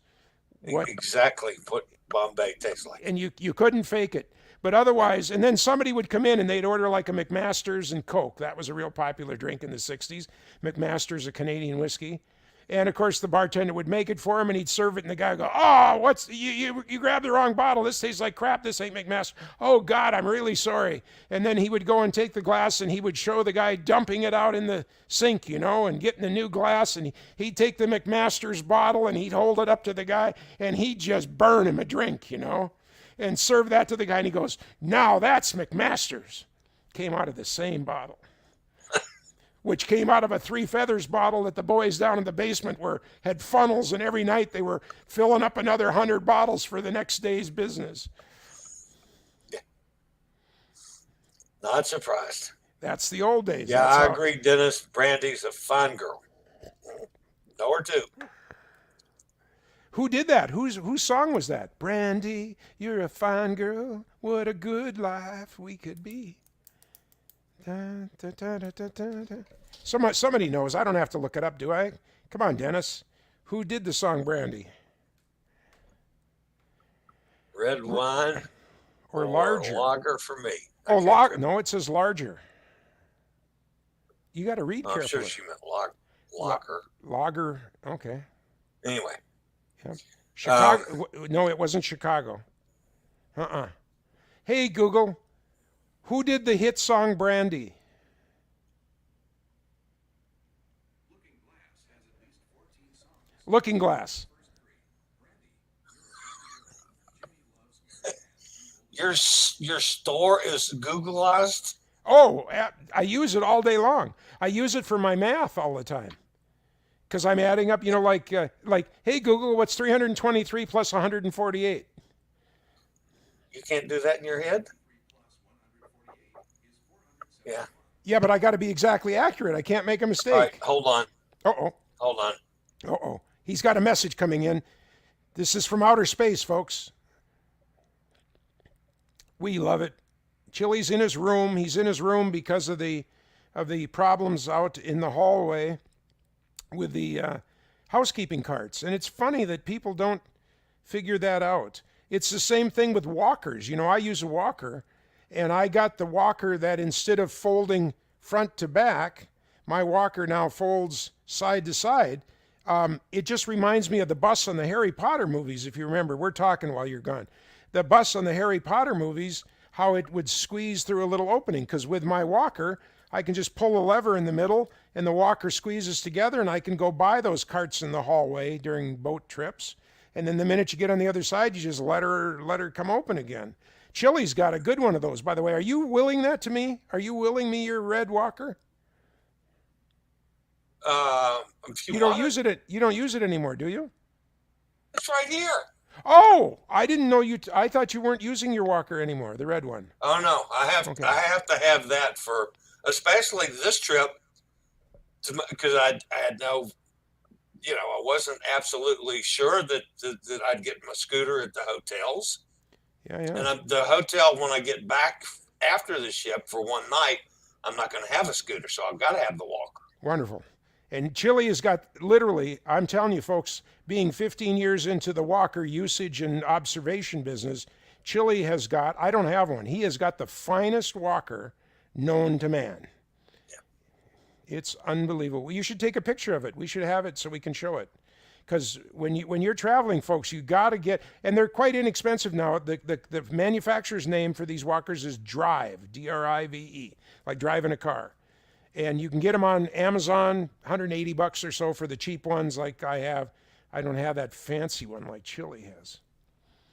exactly what Bombay tastes like. And you couldn't fake it. But otherwise, and then somebody would come in and they'd order like a McMaster's and Coke. That was a real popular drink in the 60s. McMaster's, a Canadian whiskey. And of course, the bartender would make it for him and he'd serve it. And the guy would go, "Oh, you grabbed the wrong bottle. This tastes like crap. This ain't McMaster. Oh, God, I'm really sorry." And then he would go and take the glass and he would show the guy dumping it out in the sink, and getting the new glass. And he'd take the McMaster's bottle and he'd hold it up to the guy and he'd just burn him a drink, and serve that to the guy. And he goes, "Now that's McMaster's." Came out of the same bottle. Which came out of a Three Feathers bottle that the boys down in the basement had funnels, and every night they were filling up another 100 bottles for the next day's business. Yeah. Not surprised. That's the old days. Yeah, I agree, Dennis. Brandy's a fine girl. Know her too. Who did that? Whose song was that? "Brandy, you're a fine girl. What a good life we could be." Da, da, da, da, da, da. Somebody knows. I don't have to look it up, do I? Come on, Dennis. Who did the song "Brandy"? Red wine or larger? Lager for me. Oh, lager. No, it says larger. You got to read carefully. I'm sure she meant lager. Lager. Okay. Anyway. Yep. Chicago. No, it wasn't Chicago. Hey, Google. Who did the hit song "Brandy"? Looking Glass. Your store is Googleized? Oh, I use it all day long. I use it for my math all the time. Because I'm adding up, like, hey, Google, what's 323 plus 148? You can't do that in your head? Yeah. Yeah, but I got to be exactly accurate. I can't make a mistake. All right, hold on. Uh-oh. Hold on. Uh-oh. He's got a message coming in. This is from outer space, folks. We love it. Chillie's in his room. He's in his room because of the problems out in the hallway with the housekeeping carts. And it's funny that people don't figure that out. It's the same thing with walkers. I use a walker, and I got the walker that instead of folding front to back, my walker now folds side to side. It just reminds me of the bus on the Harry Potter movies, if you remember. We're talking while you're gone. The bus on the Harry Potter movies, how it would squeeze through a little opening, because with my walker, I can just pull a lever in the middle, and the walker squeezes together, and I can go by those carts in the hallway during boat trips. And then the minute you get on the other side, you just let her come open again. Chillie's got a good one of those, by the way. Are you willing that to me? Are you willing me your red walker? You don't use it anymore, do you? It's right here. Oh, I didn't know you. I thought you weren't using your walker anymore, the red one. Oh no, I have to have that for especially this trip, because I had no, I wasn't absolutely sure that I'd get my scooter at the hotels. Yeah. And the hotel, when I get back after the ship for one night, I'm not going to have a scooter, so I've got to have the walker. Wonderful. And Chillie has got, literally, I'm telling you folks, being 15 years into the walker usage and observation business, Chillie has got, I don't have one, he has got the finest walker known to man. Yeah. It's unbelievable. You should take a picture of it. We should have it so we can show it. Because when you're traveling, folks, you got to get, and they're quite inexpensive now. The manufacturer's name for these walkers is Drive, D-R-I-V-E, like driving a car. And you can get them on Amazon, $180 or so for the cheap ones like I have. I don't have that fancy one like Chillie has.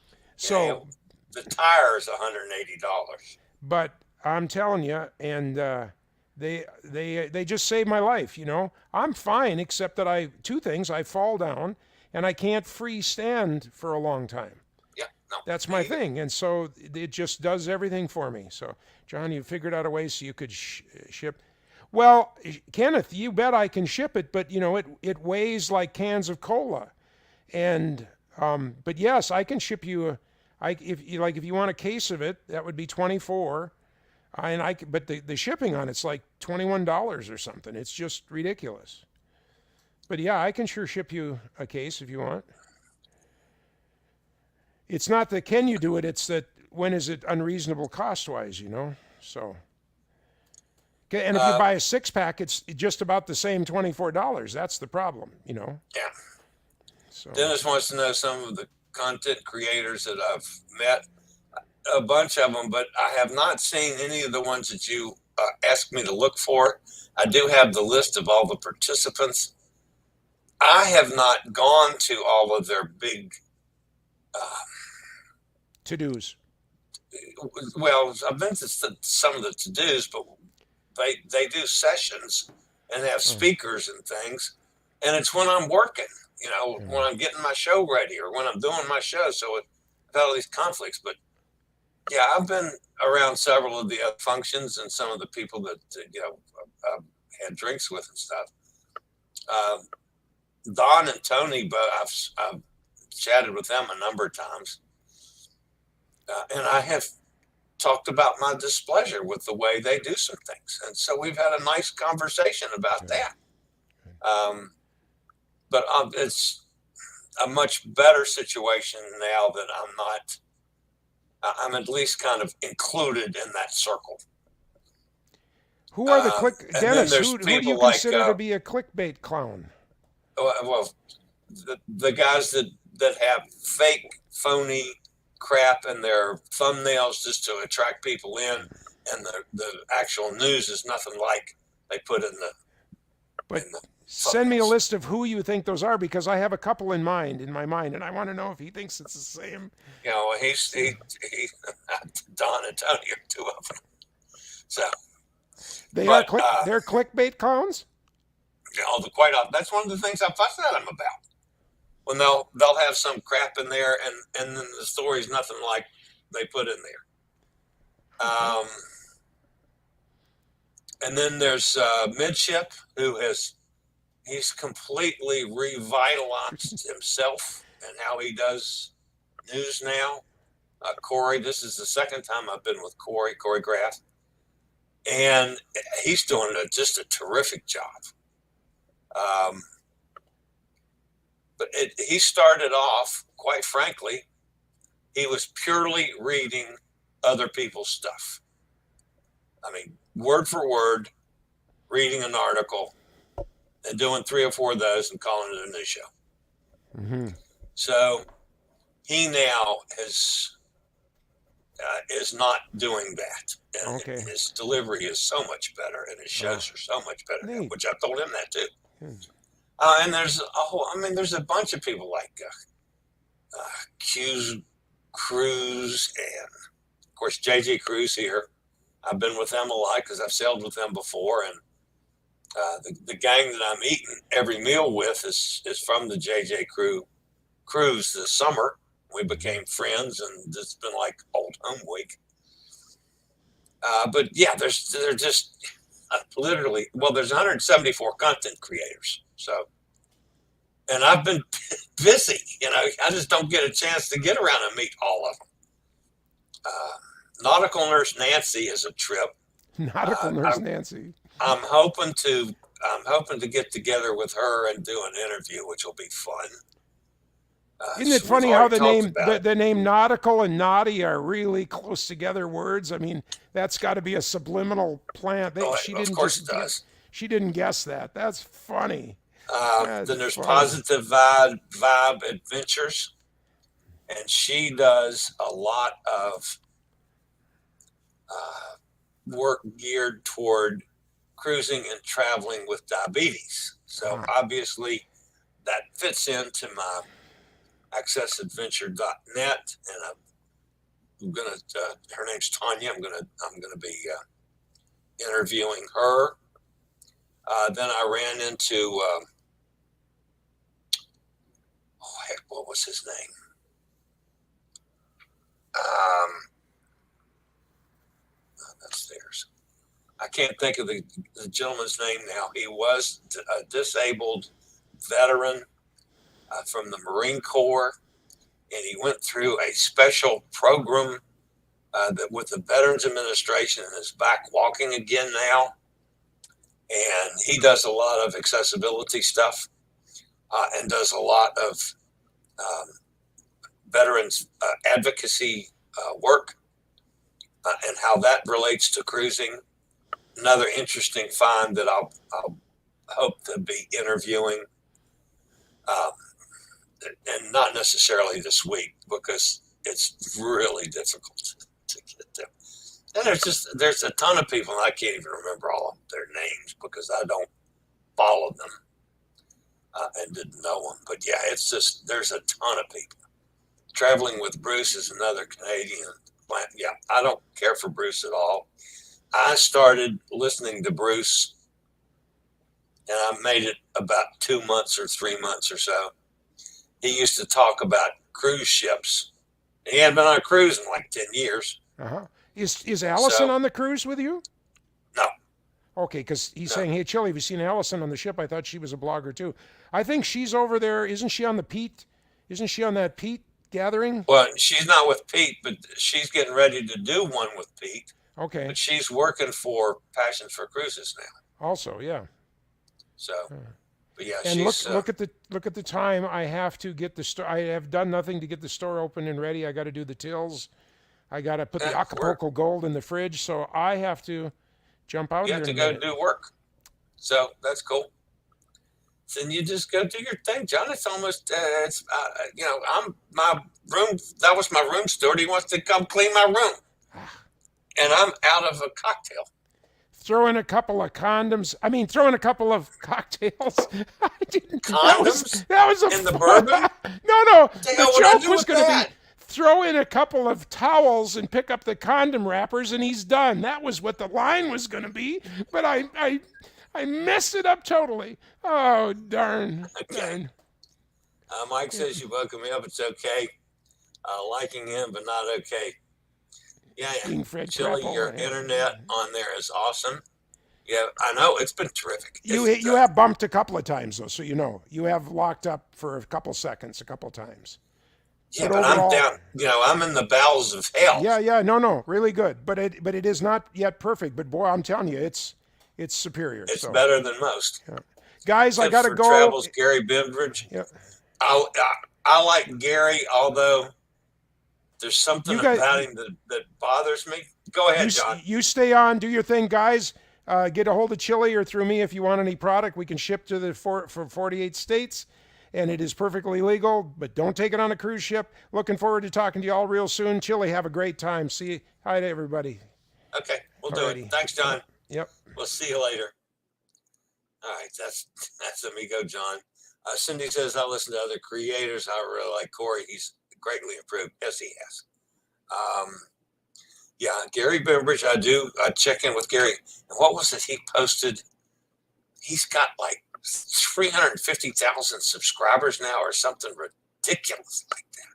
Yeah, So, the tire is $180. but I'm telling you, and they just saved my life. I'm fine, except that two things: I fall down, and I can't free stand for a long time. Yeah, no, That's my me either. thing, and so it just does everything for me. So, John, you figured out a way so you could ship. Well, Kenneth, you bet I can ship it, but it weighs like cans of cola, and but yes, I can ship you if you want a case of it, that would be 24. And but the shipping on it's like $21 or something. It's just ridiculous. But yeah, I can sure ship you a case if you want. It's not that can you do it, it's that when is it unreasonable cost wise. So, okay, and if you Uh, buy a six pack, it's just about the same $24. That's the problem. yeah. So, Dennis wants to know some of the content creators that I've met, a bunch of them, but I have not seen any of the ones that you asked me to look for. I do have the list of all the participants. I have not gone to all of their big, uh, to dos. well, I've been to some of the to dos, but they do sessions and have Oh, speakers and things, and it's when I'm working, when yeah. I'm getting my show ready or when I'm doing my show. So I've had all these conflicts, but yeah, I've been around several of the functions and some of the people that had drinks with and stuff. Uh, Don and Tony, but I've chatted with them a number of times, and I have talked about my displeasure with the way they do some things, and so we've had a nice conversation about Good. that. Um, but it's a much better situation now that I'm not. I'm at least kind of included in that circle. Who are the And then Dennis? there's Who do you people like, consider to be a clickbait clown? well, the guys that have fake, phony crap in their thumbnails just to attract people and the actual news is nothing like they put But in the send me a thumbnails. list of who you think those are because I have a couple in my mind, and I want to know if he thinks it's the same. He Don and Tony are two of them. So, They are but click. They're clickbait clowns. quite that's one of the things I fuss at them about. When they'll have some crap in there, and then the story's nothing like they put in there. Okay. And then there's Midship, who he's completely revitalized himself and how he does news now. Corey, this is the second time I've been with Corey Graff, and he's doing just a terrific job. Um, but he started off, quite frankly, he was purely reading other people's stuff. I mean, word for word, reading an article and doing 3 or 4 of those and calling it a news show. Mm-hmm. So he now is not doing that, and Okay. his delivery is so much better, and his Oh, shows are so much better now. neat. Which I told him that too. Hmm. And there's a bunch of people like Cruise, and of course JJ Cruise here. I've been with them a lot because I've sailed with them before, and the gang that I'm eating every meal with is from the JJ cruise this summer. We became friends, and it's been like old home week. But yeah, they're just literally, well, there's 174 content creators. So, and I've been busy. I just don't get a chance to get around and meet all of them. Nautical Nurse Nancy is a trip. Nautical Uh, nurse I, Nancy. I'm hoping to I'm hoping to get together with her and do an interview, which will be fun. Isn't it So we've funny how already the talked name about the, it. the name nautical and naughty are really close together words? I mean, that's got to be a subliminal plant. Oh, She of didn't course it just does. she didn't guess that. That's funny. That's Then there's funny. Positive Vibe Adventures, and she does a lot of uh, work geared toward cruising and traveling with diabetes. So Ah, obviously, that fits into my accessadventure.net, and I'm gonna. Her name's Tanya. I'm gonna be interviewing her. Then I ran into oh heck, what was his name? That's theirs. I can't think of the gentleman's name now. He was a disabled veteran from the Marine Corps, and he went through a special program that with the Veterans Administration, and is back walking again now. And he does a lot of accessibility stuff and does a lot of veterans advocacy work and how that relates to cruising. Another interesting find that I'll hope to be interviewing, and not necessarily this week because it's really difficult to get them. And there's a ton of people, and I can't even remember all of their names because I don't follow them and didn't know them. But yeah, it's just there's a ton of people. Traveling with Bruce is another Canadian. Yeah, I don't care for Bruce at all. I started listening to Bruce, and I made it about 2 months or 3 months or so. He used to talk about cruise ships. He hadn't been on a cruise in like 10 years. Uh-huh. Is Allison on the cruise with you? No. Okay, because he's saying, hey, Chillie, have you seen Allison on the ship? I thought she was a blogger too. I think she's over there. Isn't she on the Pete? Isn't she on that Pete gathering? Well, she's not with Pete, but she's getting ready to do one with Pete. Okay. But she's working for Passion for Cruises now. Also, yeah. So, but yeah, and she's look at the time. I have to get the store. I have done nothing to get the store open and ready. I got to do the tills. I got to put the Acapulco Gold in the fridge. So I have to jump out. You have to go do work. So that's cool. Then you just go do your thing, John. It's almost, I'm my room. That was my room steward. He wants to come clean my room, and I'm out of a cocktail. Throw in a couple of condoms. I mean, throw in a couple of cocktails. I didn't. Condoms? That was in the bourbon? No. The joke was going to be throw in a couple of towels and pick up the condom wrappers, and he's done. That was what the line was going to be. But I messed it up totally. Oh, darn. Okay. Darn. Mike says you woke me up. It's okay. Liking him, but not okay. Yeah. Chillie, your internet on there is awesome. Yeah, I know. It's been terrific. You have bumped a couple of times, though, so you know. You have locked up for a couple seconds a couple of times. Yeah, but overall, I'm down. I'm in the bowels of hell. Yeah. No. Really good. But it is not yet perfect. But, boy, I'm telling you, it's superior. It's better than most. Yeah. Guys, I got to go. Travels, Gary Bembridge. Yeah. I like Gary, although there's something about him that bothers me. Go ahead, John. You stay on. Do your thing, guys. Get a hold of Chillie or through me if you want any product. We can ship to for 48 states, and it is perfectly legal, but don't take it on a cruise ship. Looking forward to talking to you all real soon. Chillie, have a great time. Hi to everybody. Okay, we'll do it. Thanks, John. Yep. We'll see you later. All right, that's Amigo John. Cindy says, I listen to other creators. I really like Corey. He's greatly improved. Yes, he has. Yeah, Gary Bembridge, I check in with Gary. And what was it he posted? He's got like 350,000 subscribers now or something ridiculous like that.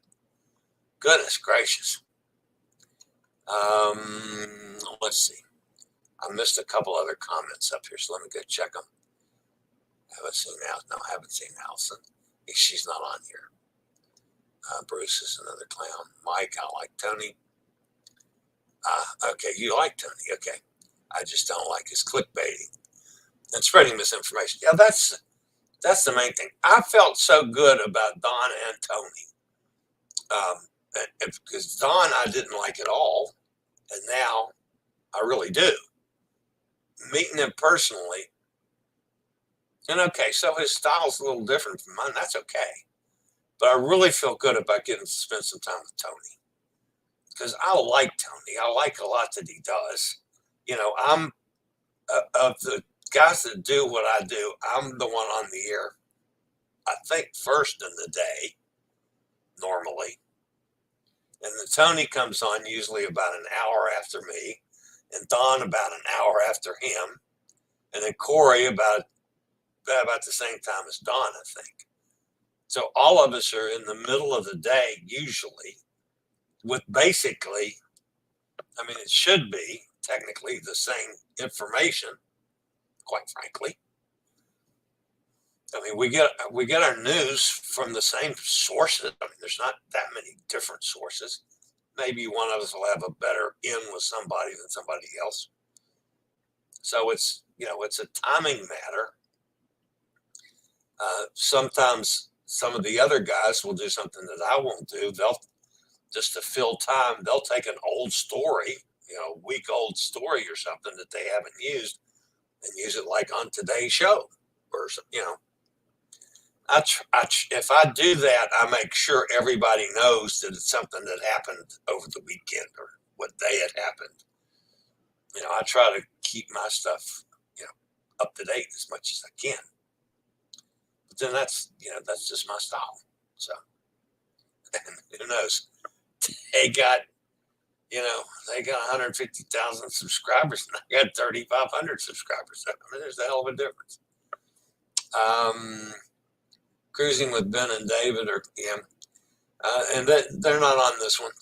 Goodness gracious. Let's see. I missed a couple other comments up here, so let me go check them. I haven't seen Allison. She's not on here. Bruce is another clown. Mike, I like Tony. Okay, you like Tony. Okay. I just don't like his clickbaiting and spreading misinformation. Yeah, that's the main thing. I felt so good about Don and Tony. Because Don I didn't like at all, and now I really do. Meeting him personally, and okay, so his style's a little different from mine. That's okay. But I really feel good about getting to spend some time with Tony. Because I like Tony. I like a lot that he does. I'm of the guys that do what I do, I'm the one on the air I think, first in the day, normally. And then Tony comes on usually about an hour after me, and Don about an hour after him, and then Corey about the same time as Don, I think. So all of us are in the middle of the day usually, with basically, I mean, it should be technically the same information, quite frankly. I mean, we get our news from the same sources. I mean, there's not that many different sources. Maybe one of us will have a better in with somebody than somebody else. So it's a timing matter. Sometimes some of the other guys will do something that I won't do. They'll just to fill time. They'll take an old story, week old story or something that they haven't used, and use it like on today's show, or if I do that, I make sure everybody knows that it's something that happened over the weekend or what day it happened. I try to keep my stuff, up to date as much as I can. But then that's just my style. So, and who knows? They got, they got 150,000 subscribers, and I got 3,500 subscribers. I mean, there's a hell of a difference. Cruising with Ben and David, and they're not on this one.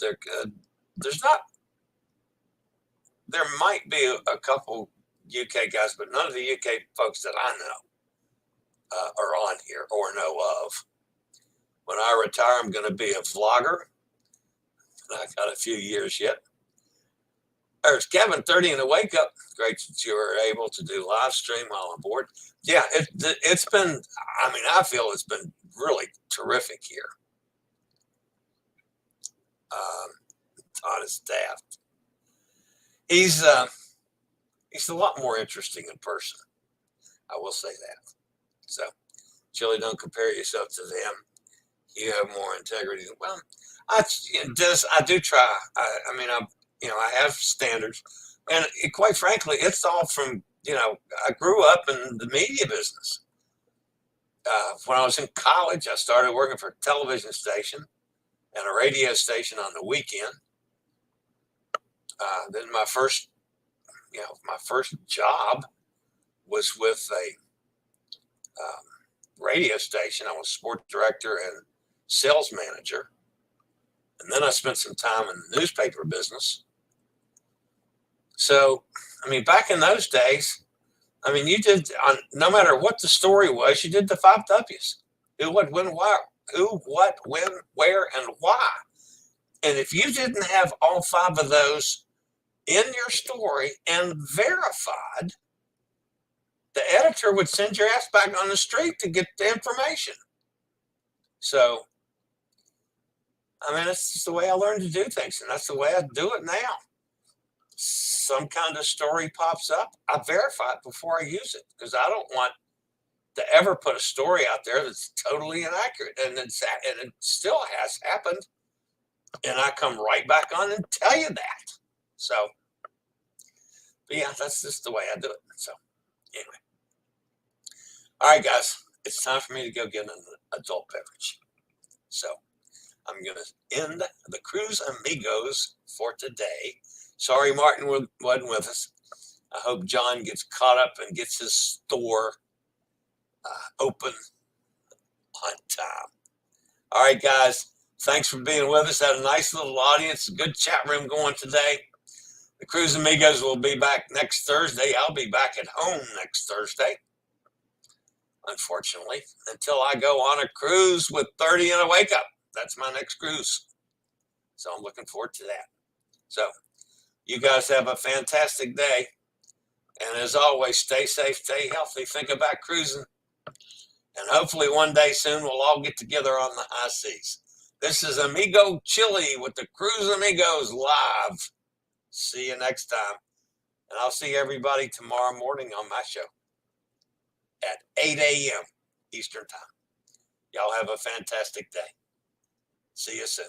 There's not. There might be a couple UK guys, but none of the UK folks that I know are on here or know of. When I retire, I'm going to be a vlogger. I got a few years yet. There's Kevin 30 in the wake up. Great that you were able to do live stream while on board. Yeah, it's been. I mean, I feel it's been really terrific here. Todd is daft. He's a lot more interesting in person. I will say that. So, Chillie, don't compare yourself to them. You have more integrity. Well, I do try. I mean, I have standards, and quite frankly, it's all from I grew up in the media business. When I was in college, I started working for a television station and a radio station on the weekend. Then my first job was with a radio station. I was sports director and sales manager. And then I spent some time in the newspaper business. So, I mean, back in those days, I mean, you did, no matter what the story was, you did the 5 W's. Who, what, when, why. Who, what, when, where, and why. And if you didn't have all 5 of those in your story and verified, the editor would send your ass back on the street to get the information. So, I mean, that's just the way I learned to do things, and that's the way I do it now. Some kind of story pops up, I verify it before I use it, because I don't want to ever put a story out there that's totally inaccurate, and it still has happened, and I come right back on and tell you that. So, but yeah, that's just the way I do it. So, anyway. All right, guys, it's time for me to go get an adult beverage. So, I'm going to end the Cruise Amigos for today. Sorry Martin wasn't with us. I hope John gets caught up and gets his store open on time. All right, guys, thanks for being with us. Had a nice little audience, a good chat room going today. The Cruise Amigos will be back next Thursday. I'll be back at home next Thursday, unfortunately, until I go on a cruise with 30 and a wake up. That's my next cruise. So I'm looking forward to that. So you guys have a fantastic day. And as always, stay safe, stay healthy, think about cruising. And hopefully one day soon we'll all get together on the high seas. This is Amigo Chillie with the Cruise Amigos live. See you next time. And I'll see everybody tomorrow morning on my show at 8 a.m. Eastern Time. Y'all have a fantastic day. See you soon.